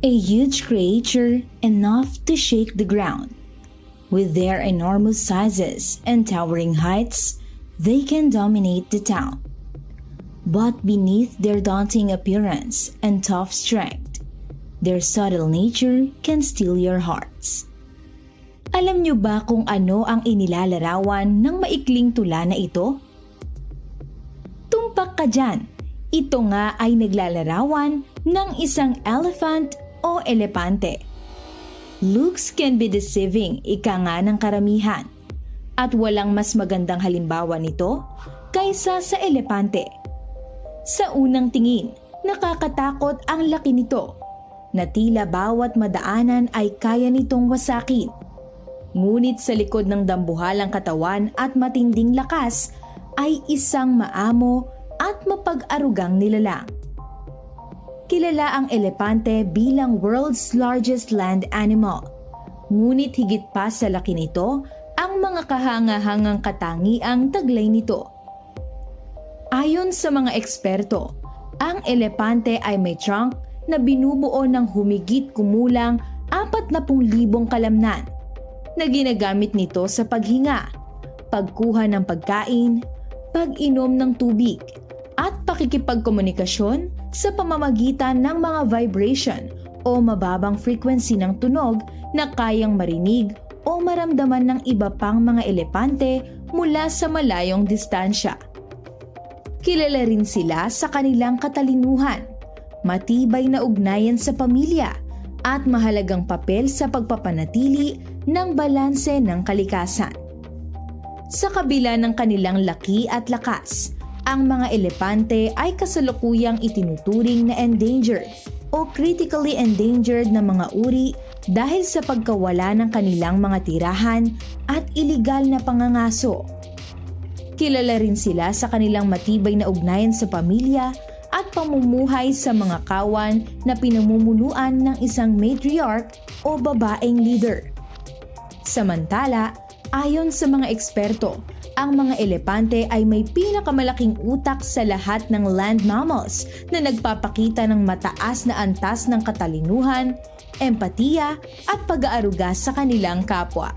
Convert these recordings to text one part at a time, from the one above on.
A huge creature enough to shake the ground. With their enormous sizes and towering heights, they can dominate the town. But beneath their daunting appearance and tough strength, their subtle nature can steal your hearts. Alam niyo ba kung ano ang inilalarawan ng maikling tula na ito? Tumpak ka dyan, ito nga ay naglalarawan ng isang elephant o elepante. Looks can be deceiving, ika nga ng karamihan. At walang mas magandang halimbawa nito kaysa sa elepante. Sa unang tingin, nakakatakot ang laki nito, na tila bawat madaanan ay kaya nitong wasakin. Ngunit sa likod ng dambuhalang katawan at matinding lakas ay isang maamo at mapag-arugang nilalang. Kilala ang elepante bilang world's largest land animal. Ngunit higit pa sa laki nito, ang mga kahanga-hangang katangiang taglay nito. Ayon sa mga eksperto, ang elepante ay may trunk na binubuo ng humigit kumulang 40,000 kalamnan na ginagamit nito sa paghinga, pagkuha ng pagkain, pag-inom ng tubig, at pakikipagkomunikasyon sa pamamagitan ng mga vibration o mababang frequency ng tunog na kayang marinig o maramdaman ng iba pang mga elepante mula sa malayong distansya. Kilala rin sila sa kanilang katalinuhan, matibay na ugnayan sa pamilya, at mahalagang papel sa pagpapanatili ng balanse ng kalikasan. Sa kabila ng kanilang laki at lakas, ang mga elepante ay kasalukuyang itinuturing na endangered o critically endangered na mga uri dahil sa pagkawala ng kanilang mga tirahan at iligal na pangangaso. Kilala rin sila sa kanilang matibay na ugnayan sa pamilya at pamumuhay sa mga kawan na pinamumunuan ng isang matriarch o babaeng leader. Samantala, ayon sa mga eksperto, ang mga elepante ay may pinakamalaking utak sa lahat ng land mammals na nagpapakita ng mataas na antas ng katalinuhan, empatiya at pag-aaruga sa kanilang kapwa.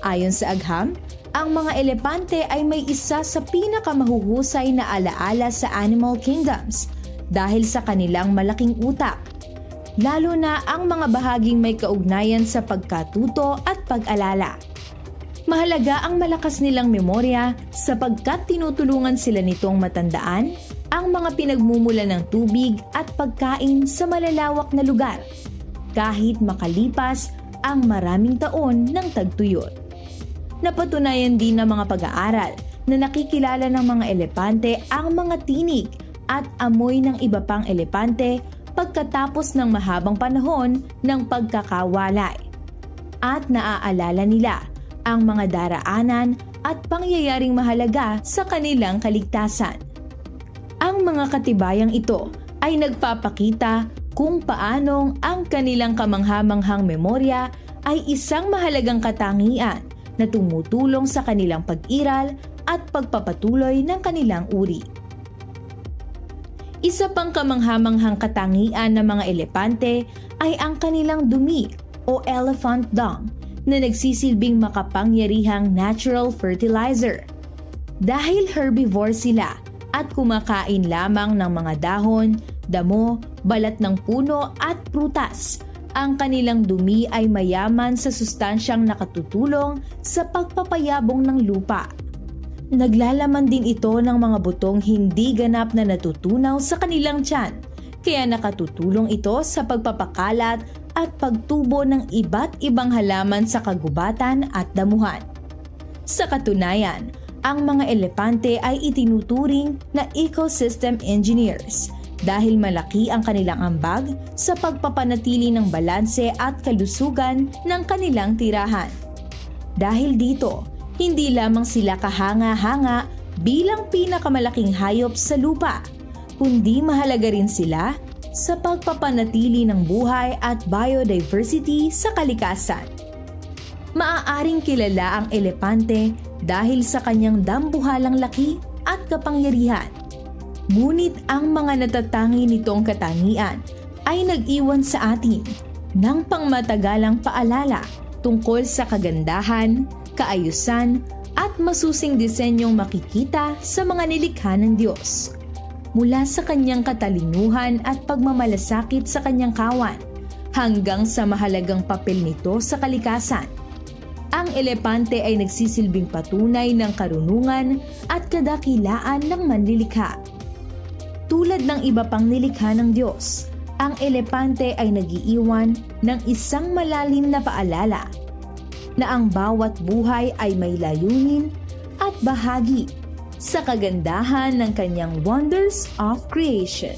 Ayon sa agham, ang mga elepante ay may isa sa pinakamahuhusay na alaala sa animal kingdoms dahil sa kanilang malaking utak, lalo na ang mga bahaging may kaugnayan sa pagkatuto at pag-alala. Mahalaga ang malakas nilang memorya sapagkat tinutulungan sila nitong matandaan ang mga pinagmumula ng tubig at pagkain sa malalawak na lugar, kahit makalipas ang maraming taon ng tagtuyot. Napatunayan din ng mga pag-aaral na nakikilala ng mga elepante ang mga tinig at amoy ng iba pang elepante pagkatapos ng mahabang panahon ng pagkakawalay. At naaalala nila ang mga daraanan at pangyayaring mahalaga sa kanilang kaligtasan. Ang mga katibayang ito ay nagpapakita kung paanong ang kanilang kamanghamanghang memorya ay isang mahalagang katangian na tumutulong sa kanilang pag-iral at pagpapatuloy ng kanilang uri. Isa pang kamanghamanghang katangian ng mga elepante ay ang kanilang dumi o elephant dung na nagsisilbing makapangyarihang natural fertilizer. Dahil herbivore sila at kumakain lamang ng mga dahon, damo, balat ng puno at prutas, ang kanilang dumi ay mayaman sa sustansyang nakatutulong sa pagpapayabong ng lupa. Naglalaman din ito ng mga butong hindi ganap na natutunaw sa kanilang tiyan, kaya nakatutulong ito sa pagpapakalat at pagtubo ng iba't ibang halaman sa kagubatan at damuhan. Sa katunayan, ang mga elepante ay itinuturing na ecosystem engineers dahil malaki ang kanilang ambag sa pagpapanatili ng balanse at kalusugan ng kanilang tirahan. Dahil dito, hindi lamang sila kahanga-hanga bilang pinakamalaking hayop sa lupa, kundi mahalaga rin sila sa pagpapanatili ng buhay at biodiversity sa kalikasan. Maaaring kilala ang elepante dahil sa kanyang dambuhalang laki at kapangyarihan. Ngunit ang mga natatangi nitong katangian ay nag-iwan sa atin ng pangmatagalang paalala tungkol sa kagandahan, kaayusan, at masusing disenyong makikita sa mga nilikha ng Diyos. Mula sa kanyang katalinuhan at pagmamalasakit sa kanyang kawan, hanggang sa mahalagang papel nito sa kalikasan. Ang elepante ay nagsisilbing patunay ng karunungan at kadakilaan ng manlilikha. Tulad ng iba pang nilikha ng Diyos, ang elepante ay nag-iiwan ng isang malalim na paalala na ang bawat buhay ay may layunin at bahagi sa kagandahan ng kanyang wonders of creation.